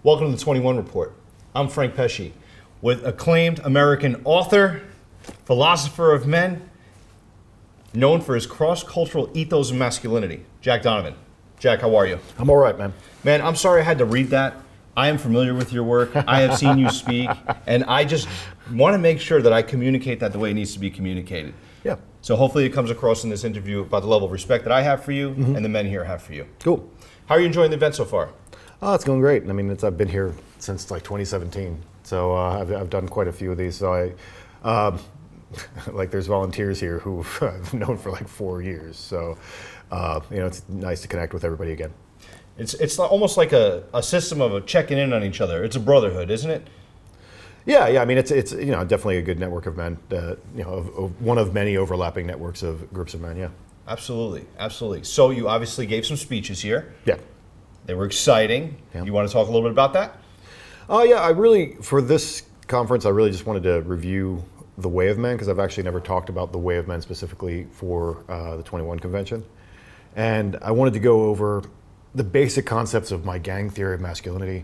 Welcome to the 21 Report. I'm Frank Pesci, with acclaimed American author, philosopher of men, known for his cross-cultural ethos of masculinity, Jack Donovan. Jack, how are you? I'm all right, man. Man, I'm sorry I had to read that. I am familiar with your work. I have seen you speak, and I just want to make sure that I communicate that the way it needs to be communicated. Yeah. So hopefully it comes across in this interview about the level of respect that I have for you and the men here have for you. Cool. How are you enjoying the event so far? Oh, it's going great. I mean, I've been here since like 2017, so I've done quite a few of these. So like there's volunteers here who I've known for like 4 years. So it's nice to connect with everybody again. It's almost like a system of checking in on each other. It's a brotherhood, isn't it? Yeah. I mean, it's definitely a good network of men. Of one of many overlapping networks of groups of men. Yeah. Absolutely. So you obviously gave some speeches here. Yeah. They were exciting. Yeah. You want to talk a little bit about that? Oh yeah. For this conference, I really just wanted to review the Way of Men, because I've actually never talked about the Way of Men specifically for the 21 convention, and I wanted to go over the basic concepts of my gang theory of masculinity,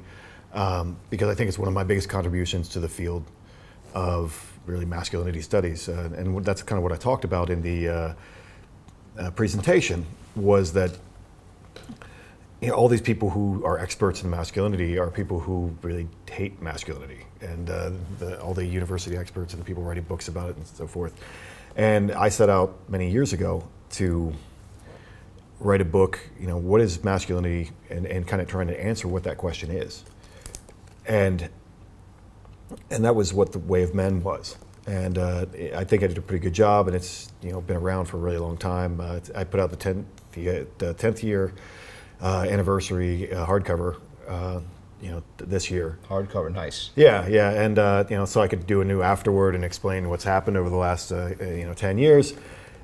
because I think it's one of my biggest contributions to the field of really masculinity studies, and that's kind of what I talked about in the presentation, was that all these people who are experts in masculinity are people who really hate masculinity, and all the university experts and the people writing books about it and so forth. And I set out many years ago to write a book, what is masculinity, and kind of trying to answer what that question is. And that was what the Way of Men was. And I think I did a pretty good job, and it's been around for a really long time. I put out the 10th year anniversary hardcover, this year. Hardcover, nice. Yeah, and so I could do a new afterword and explain what's happened over the last 10 years.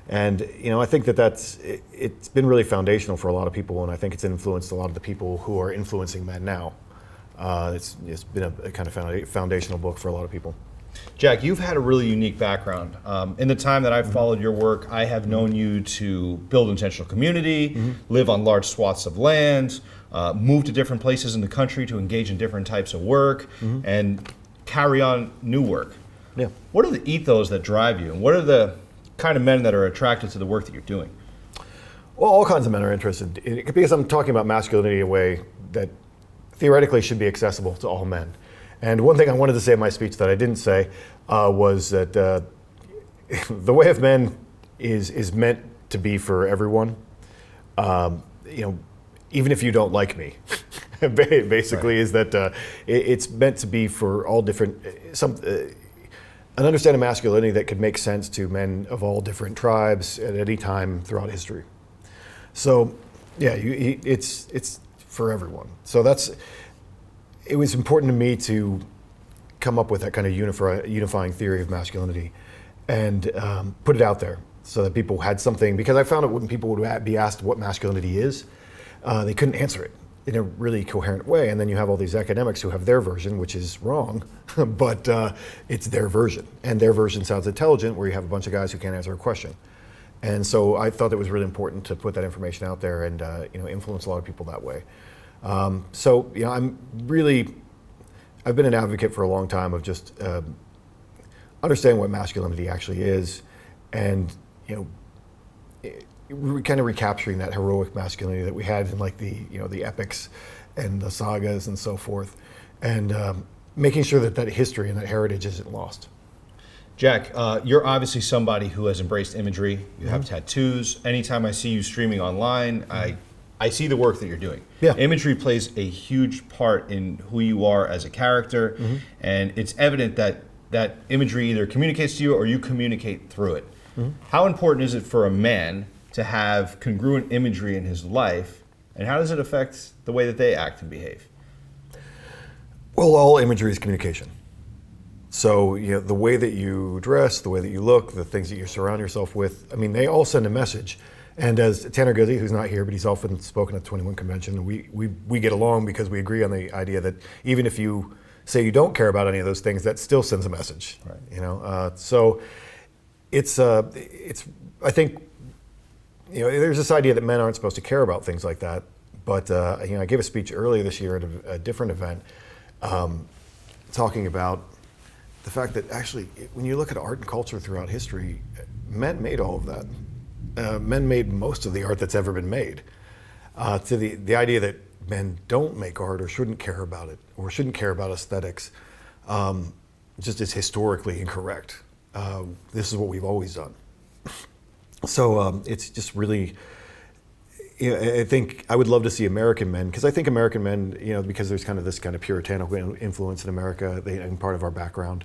And I think it's been really foundational for a lot of people, and I think it's influenced a lot of the people who are influencing men now. It's been a kind of foundational book for a lot of people. Jack, you've had a really unique background. In the time that I've followed your work, I have known you to build intentional community, live on large swaths of land, move to different places in the country to engage in different types of work, and carry on new work. Yeah. What are the ethos that drive you, and what are the kind of men that are attracted to the work that you're doing? Well, all kinds of men are interested, because I'm talking about masculinity in a way that theoretically should be accessible to all men. And one thing I wanted to say in my speech that I didn't say was that the Way of Men is meant to be for everyone. Even if you don't like me, basically, right. Is that it's meant to be for all different, an understanding of masculinity that could make sense to men of all different tribes at any time throughout history. So, yeah, it's for everyone. So it was important to me to come up with that kind of unifying theory of masculinity and put it out there so that people had something, because I found that when people would be asked what masculinity is, they couldn't answer it in a really coherent way. And then you have all these academics who have their version, which is wrong, but it's their version. And their version sounds intelligent, where you have a bunch of guys who can't answer a question. And so I thought it was really important to put that information out there and influence a lot of people that way. I've been an advocate for a long time of just understanding what masculinity actually is, and kind of recapturing that heroic masculinity that we had in like the epics and the sagas and so forth, and making sure that history and that heritage isn't lost. Jack, you're obviously somebody who has embraced imagery. You have tattoos. Anytime I see you streaming online, I see the work that you're doing. Yeah. Imagery plays a huge part in who you are as a character, and it's evident that imagery either communicates to you or you communicate through it. How important is it for a man to have congruent imagery in his life, and how does it affect the way that they act and behave? Well, all imagery is communication. So the way that you dress, the way that you look, the things that you surround yourself with, they all send a message. And as Tanner Guzzi, who's not here, but he's often spoken at the 21 convention, we get along because we agree on the idea that even if you say you don't care about any of those things, that still sends a message. Right. So it's I think there's this idea that men aren't supposed to care about things like that, But I gave a speech earlier this year at a different event, talking about the fact that actually, when you look at art and culture throughout history, men made all of that. Men made most of the art that's ever been made. To the idea that men don't make art or shouldn't care about it or shouldn't care about aesthetics, just is historically incorrect. This is what we've always done. So it's just really, I think I would love to see American men, because I think American men, because there's kind of this kind of puritanical influence in America, and part of our background.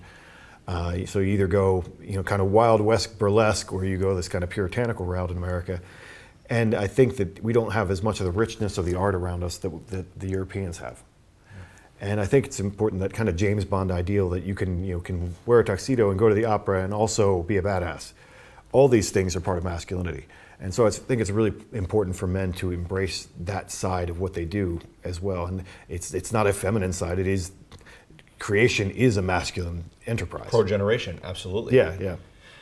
So you either go, kind of Wild West burlesque, or you go this kind of puritanical route in America. And I think that we don't have as much of the richness of the art around us that the Europeans have. And I think it's important, that kind of James Bond ideal that you can wear a tuxedo and go to the opera and also be a badass. All these things are part of masculinity. And so I think it's really important for men to embrace that side of what they do as well. And it's not a feminine side. It is, creation is a masculine enterprise. Pro-generation, absolutely. Yeah.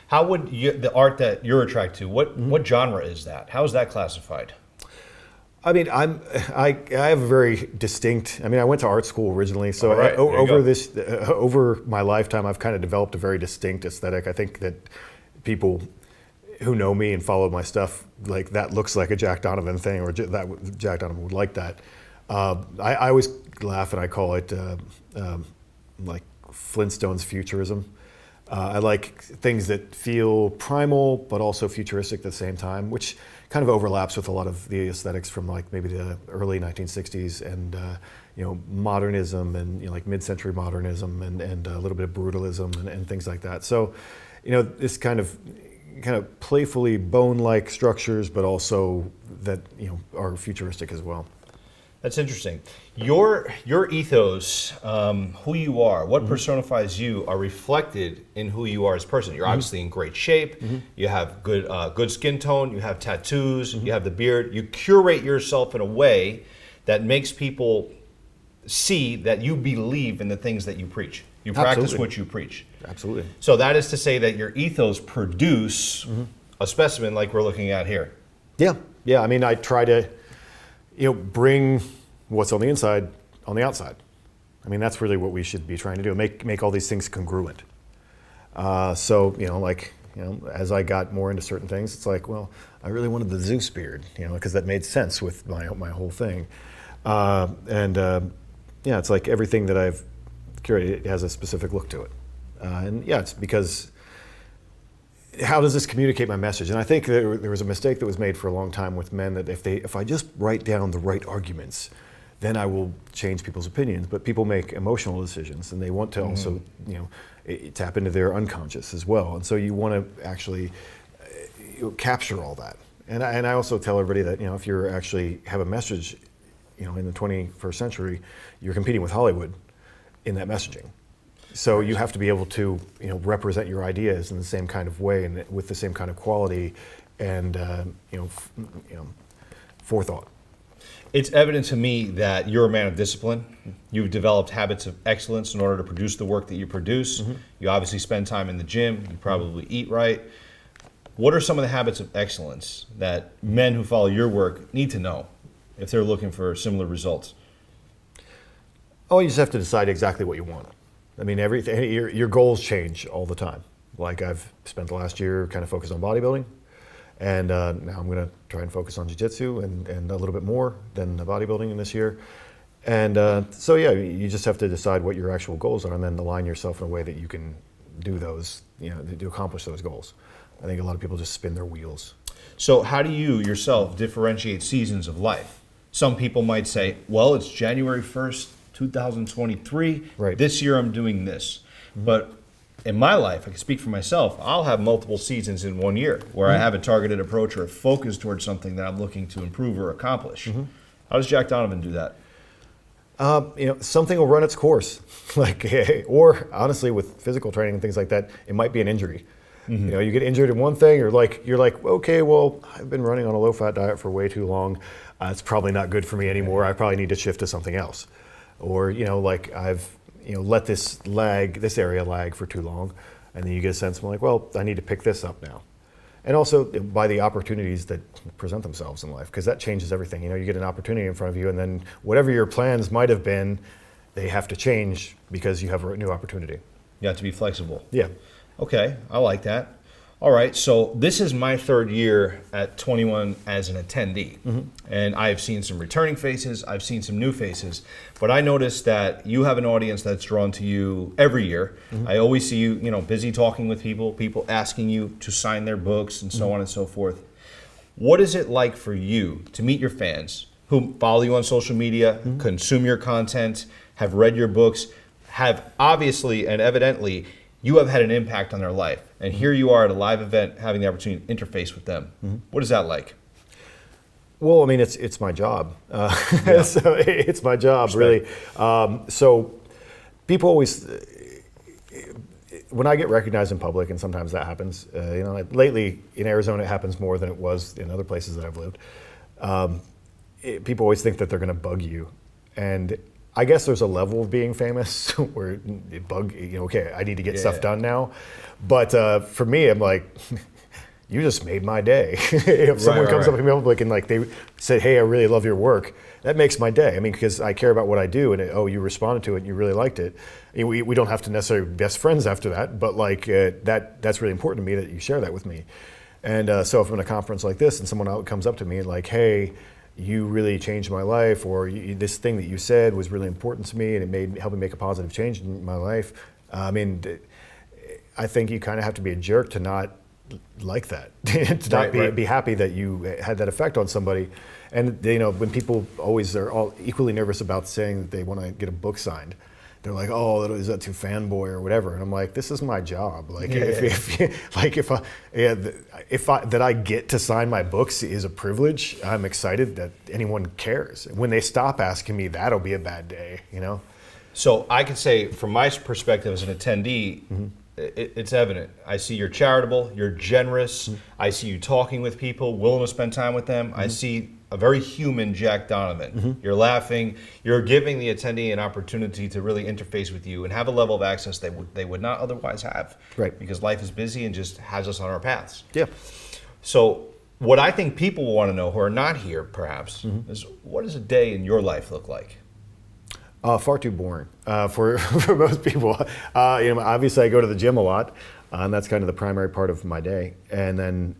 How would the art that you're attracted to, what genre is that? How is that classified? I mean, I have a very distinct. I mean, I went to art school originally, so right, over my lifetime, I've kind of developed a very distinct aesthetic. I think that people who know me and follow my stuff, like, that looks like a Jack Donovan thing, or that Jack Donovan would like that. I always laugh and I call it like Flintstones futurism. I like things that feel primal but also futuristic at the same time, which kind of overlaps with a lot of the aesthetics from like maybe the early 1960s and modernism and like mid-century modernism and a little bit of brutalism and things like that. So, this kind of playfully bone-like structures, but also that are futuristic as well. That's interesting. Your ethos, who you are, what personifies you, are reflected in who you are as a person. You're obviously in great shape. You have good skin tone. You have tattoos. You have the beard. You curate yourself in a way that makes people see that you believe in the things that you preach. You practice what you preach. Absolutely. So that is to say that your ethos produce a specimen like we're looking at here. Yeah. I mean, I try to bring what's on the inside on the outside. I mean, that's really what we should be trying to do. Make all these things congruent. So as I got more into certain things, it's like, well, I really wanted the Zeus beard, because that made sense with my whole thing. It's like everything that I've curated has a specific look to it. It's because, how does this communicate my message? And I think there was a mistake that was made for a long time with men, that if I just write down the right arguments, then I will change people's opinions. But people make emotional decisions, and they want to also, tap into their unconscious as well. And so you want to actually capture all that. And I also tell everybody that if you actually have a message, in the 21st century, you're competing with Hollywood in that messaging. So you have to be able to, represent your ideas in the same kind of way and with the same kind of quality and, forethought. It's evident to me that you're a man of discipline. You've developed habits of excellence in order to produce the work that you produce. You obviously spend time in the gym. You probably eat right. What are some of the habits of excellence that men who follow your work need to know if they're looking for similar results? Oh, you just have to decide exactly what you want. I mean, everything. Your goals change all the time. Like, I've spent the last year kind of focused on bodybuilding, and now I'm going to try and focus on jiu-jitsu and a little bit more than the bodybuilding in this year. And you just have to decide what your actual goals are, and then align yourself in a way that you can do those, to accomplish those goals. I think a lot of people just spin their wheels. So how do you yourself differentiate seasons of life? Some people might say, well, it's January 1st, 2023. Right. This year I'm doing this. But in my life, I can speak for myself, I'll have multiple seasons in one year where I have a targeted approach or a focus towards something that I'm looking to improve or accomplish. How does Jack Donovan do that? Something will run its course. Or honestly, with physical training and things like that, it might be an injury. You get injured in one thing, you're like, okay, well, I've been running on a low-fat diet for way too long. It's probably not good for me anymore. I probably need to shift to something else. Or, I've, let this area lag for too long. And then you get a sense of like, well, I need to pick this up now. and also by the opportunities that present themselves in life, because that changes everything. You get an opportunity in front of you, and then whatever your plans might have been, they have to change because you have a new opportunity. You have to be flexible. Yeah. Okay, I like that. All right, so this is my third year at 21 as an attendee. And I've seen some returning faces, I've seen some new faces, but I noticed that you have an audience that's drawn to you every year. I always see you, busy talking with people asking you to sign their books and so on and so forth. What is it like for you to meet your fans who follow you on social media, consume your content, have read your books, have obviously and evidently you have had an impact on their life, and here you are at a live event having the opportunity to interface with them. What is that like? Well, I mean, it's my job. So it's my job, really. So people always, when I get recognized in public, and sometimes that happens, lately in Arizona it happens more than it was in other places that I've lived. People always think that they're going to bug you, and I guess there's a level of being famous where okay, I need to get stuff done now. But for me, I'm like, you just made my day. If someone comes up to me in public and they say, hey, I really love your work, that makes my day. I mean, because I care about what I do, and you responded to it and you really liked it. We don't have to necessarily be best friends after that, but that's really important to me that you share that with me. And so if I'm in a conference like this and someone comes up to me and hey, you really changed my life, or this thing that you said was really important to me and it helped me make a positive change in my life. I mean, I think you kind of have to be a jerk to not like that, to not be happy that you had that effect on somebody. And when people are all equally nervous about saying that they want to get a book signed, they're like, oh, is that too fanboy or whatever? And I'm like, this is my job. If I get to sign my books is a privilege. I'm excited that anyone cares. When they stop asking me, that'll be a bad day, So I could say, from my perspective as an attendee, it's evident. I see you're charitable, you're generous. I see you talking with people, willing to spend time with them. I see a very human Jack Donovan. You're laughing. You're giving the attendee an opportunity to really interface with you and have a level of access they would not otherwise have. Right. Because life is busy and just has us on our paths. Yeah. So what I think people will want to know who are not here, perhaps, is what does a day in your life look like? Far too boring for most people. Obviously I go to the gym a lot, and that's kind of the primary part of my day. And then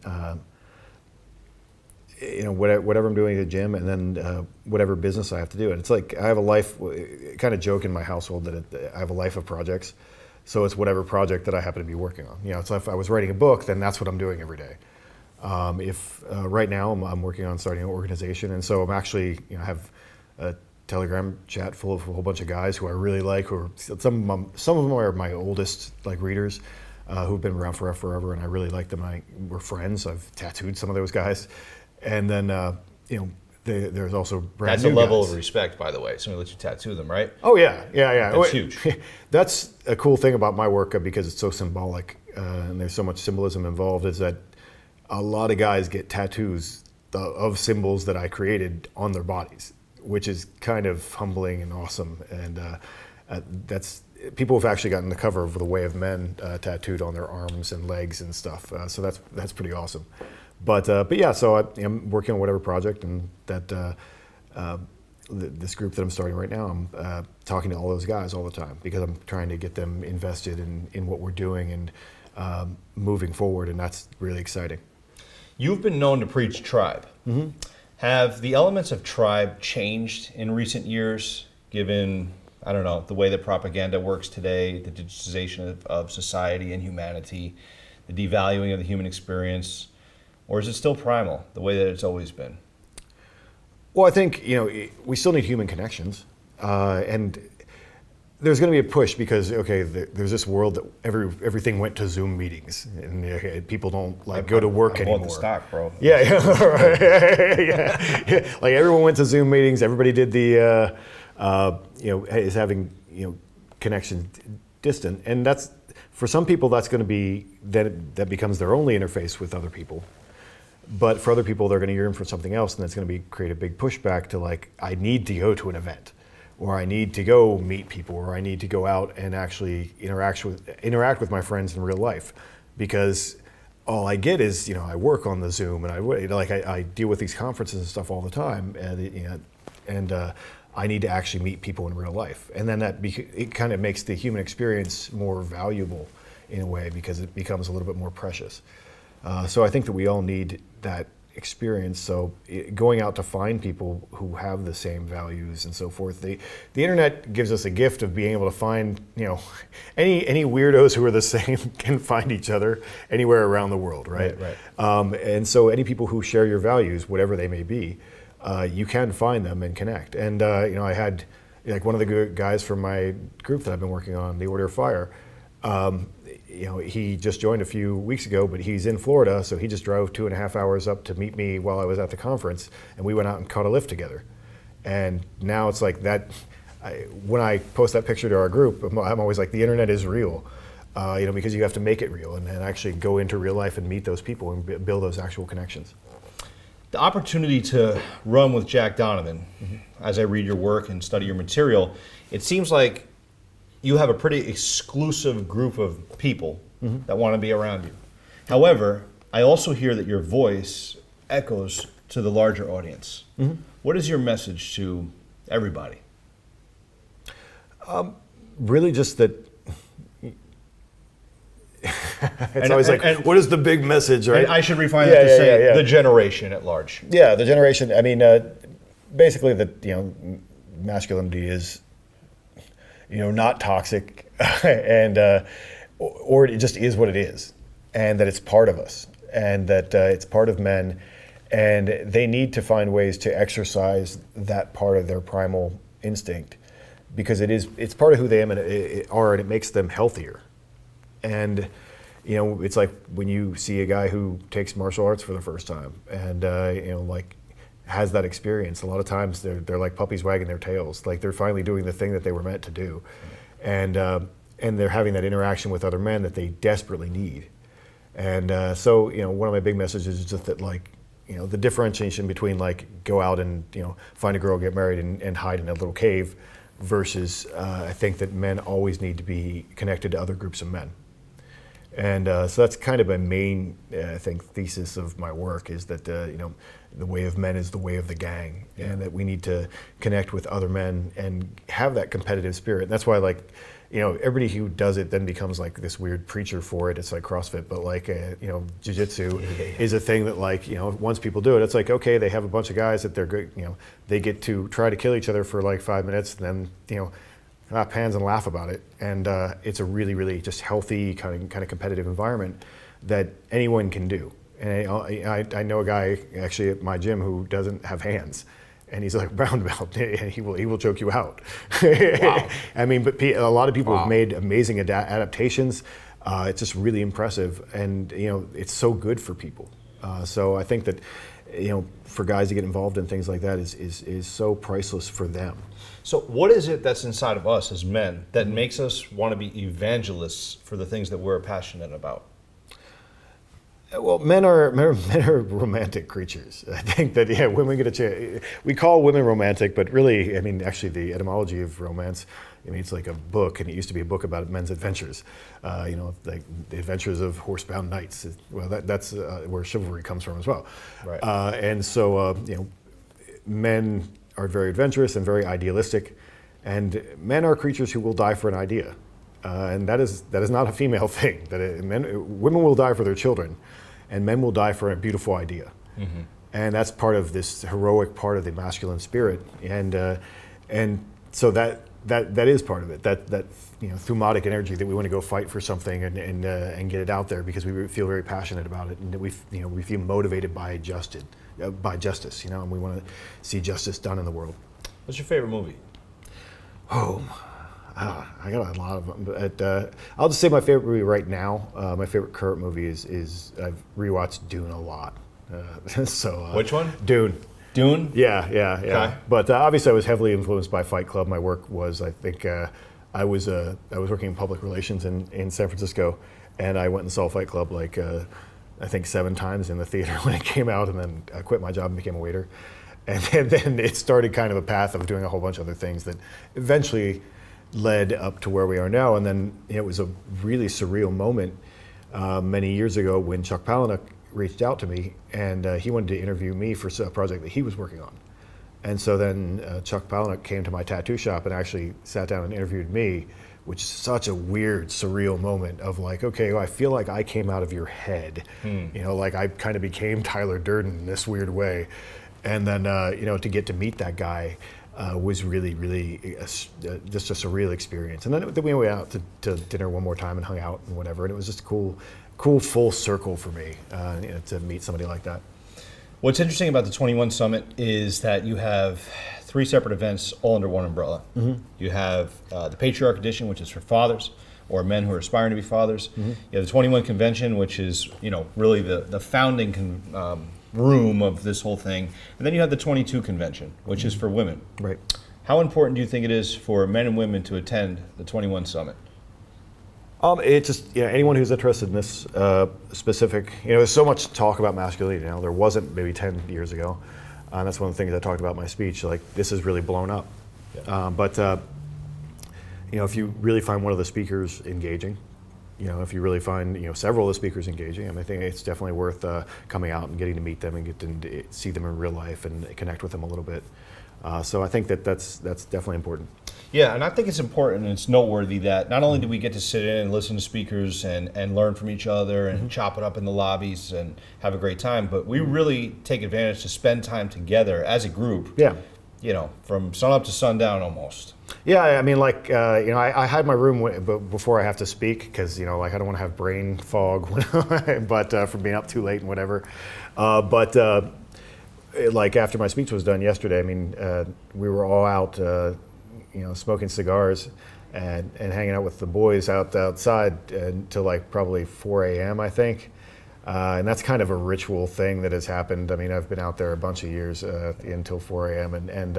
whatever I'm doing at the gym, and then whatever business I have to do. And it's like I have a life, kind of joke in my household that I have a life of projects. So it's whatever project that I happen to be working on. So if I was writing a book, then that's what I'm doing every day. Right now I'm working on starting an organization, and so I'm actually, I have a Telegram chat full of a whole bunch of guys who I really like, some of them are my oldest readers, who've been around forever, and I really like them. We're friends. I've tattooed some of those guys. And then, there's also brand new That's a level guys. of respect, by the way. Somebody lets you tattoo them, right? Oh, yeah. That's huge. That's a cool thing about my work, because it's so symbolic, and there's so much symbolism involved, is that a lot of guys get tattoos of symbols that I created on their bodies, which is kind of humbling and awesome. And that's people have actually gotten the cover of The Way of Men tattooed on their arms and legs and stuff. So that's pretty awesome. But yeah, so I'm working on whatever project, and that this group that I'm starting right now, I'm talking to all those guys all the time, because I'm trying to get them invested in what we're doing and moving forward, and that's really exciting. You've been known to preach tribe. Have the elements of tribe changed in recent years, given, I don't know, the way that propaganda works today, the digitization of society and humanity, the devaluing of the human experience? Or is it still primal, the way that it's always been? Well, I think, we still need human connections. And there's going to be a push because, there's this world that everything went to Zoom meetings, and people don't go to work anymore. I bought the stock, bro. Yeah. Like everyone went to Zoom meetings. Everybody did the, is having, connection distant. And that's, for some people, that's going to be, that becomes their only interface with other people. But for other people, they're going to yearn for something else, and that's going to create a big pushback to I need to go to an event, or I need to go meet people, or I need to go out and actually interact with my friends in real life, because all I get is, I work on the Zoom, and I deal with these conferences and stuff all the time, and I need to actually meet people in real life, and then it kind of makes the human experience more valuable in a way, because it becomes a little bit more precious. So I think that we all need that experience. So going out to find people who have the same values and so forth. The internet gives us a gift of being able to find, any weirdos who are the same can find each other anywhere around the world, right? Right. And so any people who share your values, whatever they may be, you can find them and connect. And I had one of the guys from my group that I've been working on, the Order of Fire. He just joined a few weeks ago, but he's in Florida, so he just drove 2.5 hours up to meet me while I was at the conference, and we went out and caught a lift together. And now it's like that. When I post that picture to our group, I'm always like, the internet is real, because you have to make it real and actually go into real life and meet those people and build those actual connections. The opportunity to run with Jack Donovan, as I read your work and study your material, it seems like you have a pretty exclusive group of people that want to be around you. However, I also hear that your voice echoes to the larger audience. What is your message to everybody? Really just that it's always what is the big message, right? And I should refine that to say the generation at large. Yeah, the generation. I mean, basically that, masculinity is, not toxic, and or it just is what it is, and that it's part of us, and that it's part of men, and they need to find ways to exercise that part of their primal instinct, because it's part of who they are, and it makes them healthier. And it's like when you see a guy who takes martial arts for the first time, and has that experience. A lot of times they're like puppies wagging their tails, like they're finally doing the thing that they were meant to do, and they're having that interaction with other men that they desperately need. And so one of my big messages is just that, the differentiation between go out and find a girl, get married, and hide in a little cave, versus I think that men always need to be connected to other groups of men. And so that's kind of my main, thesis of my work, is that the way of men is the way of the gang, and that we need to connect with other men and have that competitive spirit. And that's why, everybody who does it then becomes like this weird preacher for it. It's like CrossFit, but jiu-jitsu is a thing that once people do it, it's like, okay, they have a bunch of guys that they're good, they get to try to kill each other for 5 minutes, and then clap hands and laugh about it. And it's a really, really just healthy kind of competitive environment that anyone can do. And I know a guy actually at my gym who doesn't have hands, and he's like brown belt, and he will choke you out. Wow. I mean, but a lot of people have made amazing adaptations. It's just really impressive, and it's so good for people. So I think that for guys to get involved in things like that is so priceless for them. So what is it that's inside of us as men that makes us want to be evangelists for the things that we're passionate about? Well, men are romantic creatures. I think that women get a chance. We call women romantic, but really, actually, the etymology of romance, it's like a book, and it used to be a book about men's adventures. Like the adventures of horsebound knights. Well, that's where chivalry comes from as well. Right. And so, men are very adventurous and very idealistic, and men are creatures who will die for an idea. And that is not a female thing. Women will die for their children, and men will die for a beautiful idea. Mm-hmm. And that's part of this heroic part of the masculine spirit. And so that is part of it. That thumatic energy that we want to go fight for something and get it out there because we feel very passionate about it, and we feel motivated by justice. And we want to see justice done in the world. What's your favorite movie? I got a lot of them, but I'll just say my favorite movie right now. My favorite current movie is I've rewatched Dune a lot. Which one? Dune. Dune? Yeah. Okay. But obviously, I was heavily influenced by Fight Club. My work was, I think, I was working in public relations in San Francisco, and I went and saw Fight Club I think 7 times in the theater when it came out, and then I quit my job and became a waiter, and then it started kind of a path of doing a whole bunch of other things that eventually led up to where we are now. And then it was a really surreal moment many years ago when Chuck Palahniuk reached out to me, and he wanted to interview me for a project that he was working on. And so then Chuck Palahniuk came to my tattoo shop and actually sat down and interviewed me, which is such a weird, surreal moment of like, okay, well, I feel like I came out of your head. You know, like I kind of became Tyler Durden in this weird way. And then, you know, to get to meet that guy was really, really just a surreal experience. And then we went out to dinner one more time and hung out and whatever. And it was just a cool full circle for me you know, to meet somebody like that. What's interesting about the 21 Summit is that you have 3 separate events all under one umbrella. You have the Patriarch Edition, which is for fathers or men who are aspiring to be fathers. You have the 21 Convention, which is, you know, really the founding room of this whole thing. And then you have the 22 Convention, which is for women. Right. How important do you think it is for men and women to attend the 21 Summit? It's just, you know, anyone who's interested in this specific, you know, there's so much talk about masculinity now. There wasn't maybe 10 years ago. And that's one of the things I talked about in my speech. Like, this has really blown up. But you know, if you really find one of the speakers engaging, you know, if you really find, you know, several of the speakers engaging, I mean, I think it's definitely worth coming out and getting to meet them and get to see them in real life and connect with them a little bit. So I think that's definitely important. Yeah, and I think it's important and it's noteworthy that not only do we get to sit in and listen to speakers and learn from each other and chop it up in the lobbies and have a great time, but we really take advantage to spend time together as a group. Yeah. You know, from sun up to sundown almost. Yeah, I mean, like, you know, I hide my room before I have to speak because, you know, like I don't want to have brain fog, but from being up too late and whatever. Like after my speech was done yesterday, I mean, we were all out, you know, smoking cigars and hanging out with the boys outside until like probably 4 a.m. I think. And that's kind of a ritual thing that has happened. I mean, I've been out there a bunch of years until 4 a.m. And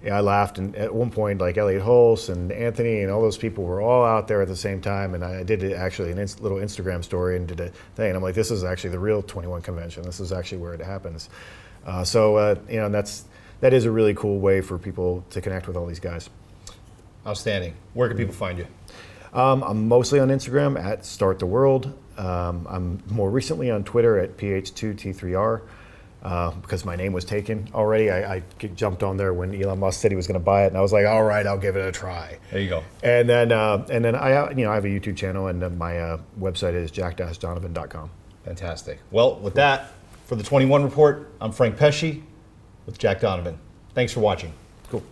yeah, I laughed. And at one point, like Elliot Hulse and Anthony and all those people were all out there at the same time. And I did actually a little Instagram story and did a thing. And I'm like, this is actually the real 21 Convention. This is actually where it happens. So you know, that is a really cool way for people to connect with all these guys. Outstanding. Where can people find you? I'm mostly on Instagram at Start the World. I'm more recently on Twitter at PH2T3R because my name was taken already. I jumped on there when Elon Musk said he was going to buy it, and I was like, all right, I'll give it a try. There you go. And then I have a YouTube channel, and my website is jack-donovan.com. Fantastic. Well, with that, for the 21 Report, I'm Frank Pesci with Jack Donovan. Thanks for watching. Cool.